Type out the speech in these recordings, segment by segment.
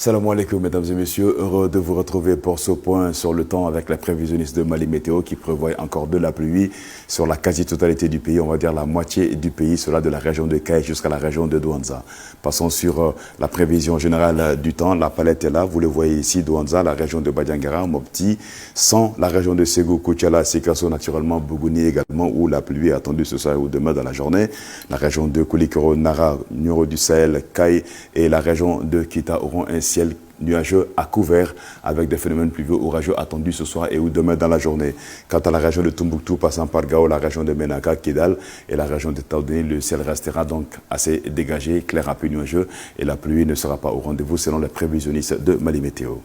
Salam alaikum mesdames et messieurs, heureux de vous retrouver pour ce point sur le temps avec la prévisionniste de Mali Météo qui prévoit encore de la pluie sur la quasi-totalité du pays, on va dire la moitié du pays, cela de la région de Kay jusqu'à la région de Douanza. Passons sur la prévision générale du temps, la palette est là, vous le voyez ici, Douanza, la région de Badiangara, Mopti, sans la région de Ségou, Koutiala, Sikasso, naturellement, Bougouni également, où la pluie est attendue ce soir ou demain dans la journée, la région de Koulikoro, Nara, Nioro du Sahel, Kay et la région de Kita auront un ciel nuageux à couvert avec des phénomènes pluvieux orageux attendus ce soir et ou demain dans la journée. Quant à la région de Tombouctou, passant par Gao, la région de Menaka, Kidal et la région de Taoudéni, le ciel restera donc assez dégagé, clair à peu nuageux et la pluie ne sera pas au rendez-vous selon les prévisionnistes de Mali Météo.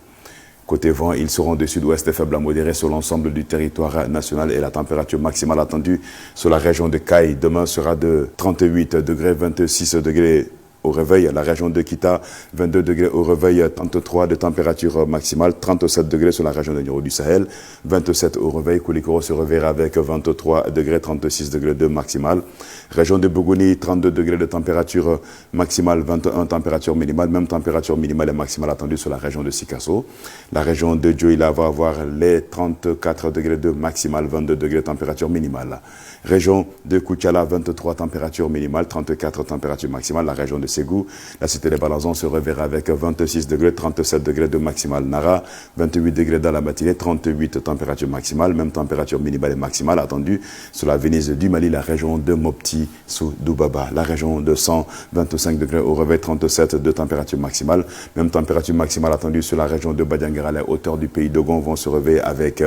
Côté vent, ils seront de sud-ouest faible à modéré sur l'ensemble du territoire national et la température maximale attendue sur la région de Kay demain sera de 38 degrés, 26 degrés au réveil, la région de Kita, 22 degrés au réveil, 33 de température maximale, 37 degrés sur la région de Nioro du Sahel, 27 au réveil, Koulikoro se réveillera avec 23 degrés, 36 degrés de maximale. Région de Bougouni, 32 degrés de température maximale, 21 température minimale, même température minimale et maximale attendue sur la région de Sikasso. La région de Djoila va avoir les 34 degrés de maximale, 22 degrés de température minimale. Région de Koutiala, 23 température minimale, 34 température maximale. La région de Ségou, la cité des Balanzons se reverra avec 26 degrés, 37 degrés de maximale. Nara, 28 degrés dans la matinée, 38 température maximale, même température minimale et maximale attendue sur la Venise du Mali, la région de Mopti, sous Doubaba. La région de 125 degrés au réveil, 37 de température maximale, même température maximale attendue sur la région de Badiangara. Les hauteurs du pays d'Ogon vont se réveiller avec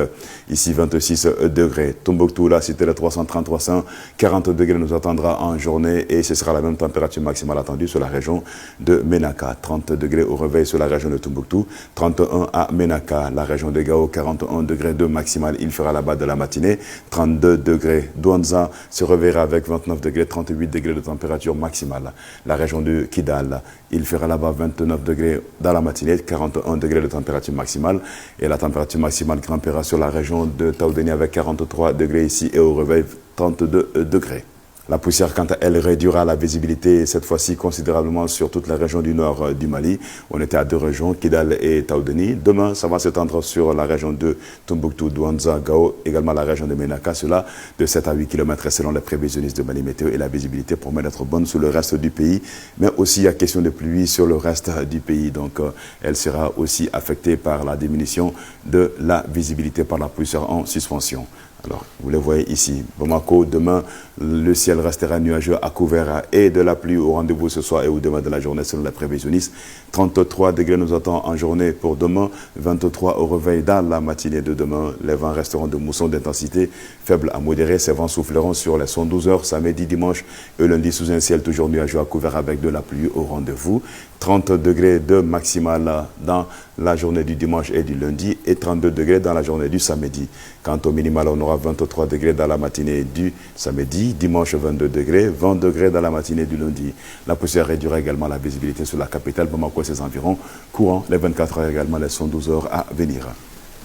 ici 26 degrés. Tombouctou, la cité de 340 degrés nous attendra en journée et ce sera la même température maximale attendue sur la région de Menaka. 30 degrés au réveil sur la région de Tombouctou, 31 à Menaka, la région de Gao, 41 degrés de maximale, il fera là-bas de la matinée, 32 degrés. Douanza se réveillera avec 29 degrés, 38 degrés de température maximale. La région de Kidal, il fera là-bas 29 degrés dans la matinée, 41 degrés de température maximale et la température maximale grimpera sur la région de Taoudéni avec 43 degrés ici et au réveil 32 degrés. La poussière, quant à elle, réduira la visibilité, cette fois-ci considérablement sur toute la région du nord du Mali. On était à deux régions, Kidal et Taoudéni. Demain, ça va s'étendre sur la région de Tombouctou, Douanza, Gao, également la région de Menaka, cela de 7 à 8 km selon les prévisionnistes de Mali Météo. Et la visibilité promet d'être bonne sur le reste du pays, mais aussi il y a question de pluie sur le reste du pays. Donc, elle sera aussi affectée par la diminution de la visibilité par la poussière en suspension. Alors, vous le voyez ici, Bamako, demain, le ciel restera nuageux à couvert et de la pluie au rendez-vous ce soir et ou demain de la journée selon la prévisionniste. 33 degrés nous attend en journée pour demain, 23 au réveil dans la matinée de demain. Les vents resteront de mousson d'intensité faible à modérée. Ces vents souffleront sur les 112 heures samedi, dimanche et lundi sous un ciel toujours nuageux à couvert avec de la pluie au rendez-vous. 30 degrés de maximal dans la journée du dimanche et du lundi et 32 degrés dans la journée du samedi. Quant au minimal, on aura 23 degrés dans la matinée du samedi, dimanche 22 degrés, 20 degrés dans la matinée du lundi. La poussière réduira également la visibilité sur la capitale, Bamako et ses environs, courant les 24 heures également, les 112 heures à venir.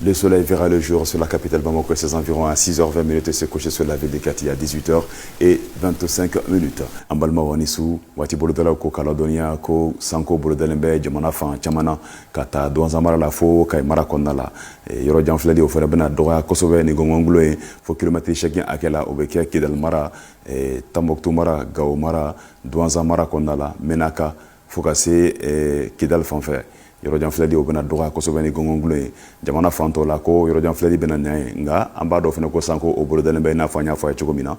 Le soleil verra le jour sur la capitale Bamako et ses environs à 6h20 et se coucher sur la ville de Kati à 18h25. Ambalma wanisu, wati bolodala ko Caledonia ko sanko bolodalembe jamana fan chamana kata Douanza mara la fo kay mara konnala. Yoro janfledi o fera bena doga kosobe ni gongonglo e fo kilomètre chacun akela obeke Kidal mara Tombouctou mara Gao mara Douanza mara konnala Menaka fokase Kidal fanfe. Yoro janfledi o bena doga kosobe ni gongonglo e jamana fanto la ko yoro janfledi bena nyae nga amba do fene ko sanko o bolodalembe na fanya fa chogomina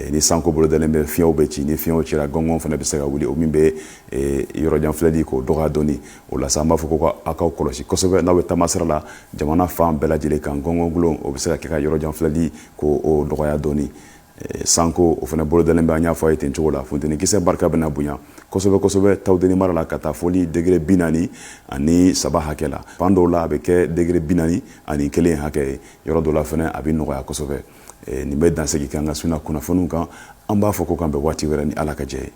ni sanko bolodalembe fiyo beti ni fiyo chira gongon fene besega wuli o mimbe yoro janfledi ko doga doni o la samba foko ko akaw kolosi kosobe na we tamasra la jamana fan bela jile kan gongonglo o besega ka yoro janfledi ko o doga doni sanko o fana bolo dalen ba nya fo ayten chola funteni kise barka bena bunya kosobe Taoudéni mara la kata foli degré binani ani saba hakela pando la be ke degré binani ani kelen hake yoro do la fana abi no ya kosobe ni be dan segi kanga suna kuna fonu kan amba foko kan be wati wera ni alaka je